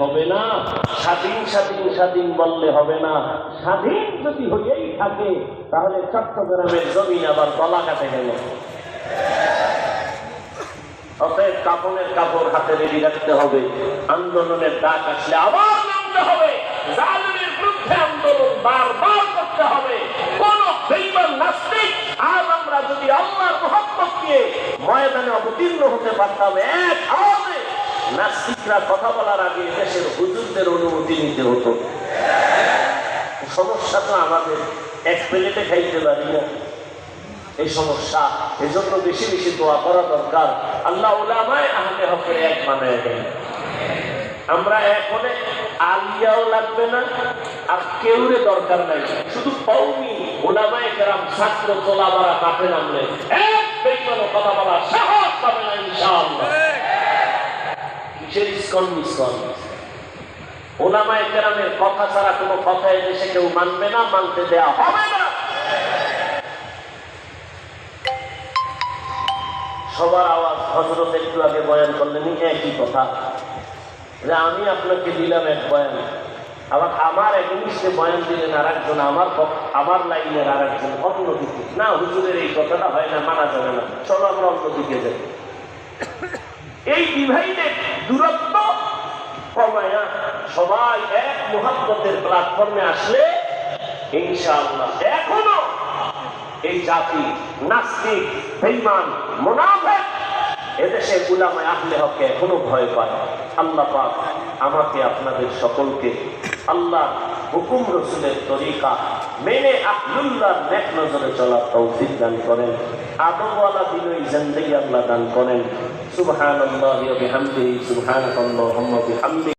হবে না, স্বাধীন স্বাধীন স্বাধীন বললে হবে না। স্বাধীন যদি হয়েই থাকে তাহলে চট্টগ্রামের জমি আবার গলা কাটে গেল। অতএব কাপড়ের কাপড় হাতে রেডি রাখতে হবে। আন্দোলনের ডাক আসলে আবার নামতে হবে। জালিমের বিরুদ্ধে আন্দোলন বারবার করতে হবে। কোন বেঈমান নাস্তিক আজ আমরা যদি আল্লাহর মহব্বত দিয়ে ময়দানে অবতীর্ণ হতে পারতাম, এক আওয়াজে নাস্তিকরা কথা বলার আগে দেশের হুজুরদের অনুমতি নিতে হতো। সমস্যা তো আমাদের, এক প্লেটে খাইতে পারি না, এই সমস্যা। এজন্য বেশি বেশি দোয়া করা দরকার। আল্লাহ উলামায়ে আহলে হকের এক বানায় দেন। আমরা এখনে আলিয়াও লাগবে না, আর কেউরে দরকার নাই, শুধু কওমি উলামায়ে কেরাম ছাত্র তোলাবারা মাঠে নামলে এক বেঈমানও কথা বলার সাহস পাবে না ইনশাআল্লাহ। কিসের ইসকন মিসকন? উলামায়ে কেরামের কথা ছাড়া কোনো কথা এদেশে কেউ মানবে না, মানতে দেয়া হবে না। সবার আওয়াজ হযরত একটু আগে বয়ান করলেন একই কথা, যে আমি আপনাকে দিলাম এক বয়ান, আবার আমার এগেইনস্টে বয়ান দিলেন আর একজন, আমার লাইনের আর একজন অন্যদিকে। না, হুজুরের এই কথাটা হয় না, মানা যাবে না, চলো আমরা অন্যদিকে যাই। এই ডিভাইডেড দূরত্ব কমায়া সবাই এক মুহাব্বতের প্ল্যাটফর্মে আসলে ইনশাআল্লাহ এখনো এই জাতি নাস্তিক, বেঈমান, মুনাফিক এদেশে উলামায়ে আহলে হককে এখনো ভয় পায়। আল্লাহ পাক আমাকে আপনাদের সকলকে আল্লাহ হুকুম রসুলের তরিকা মেনে আহলুল্লাহর নেক নজরে চলার তৌফিক দান করেন। আদবওয়ালা দিনই জিন্দেগি আল্লাহ দান করেন। সুবহানাল্লাহি ওয়া বিহামদিহি, সুবহানাল্লাহি ওয়া বিহামদিহি।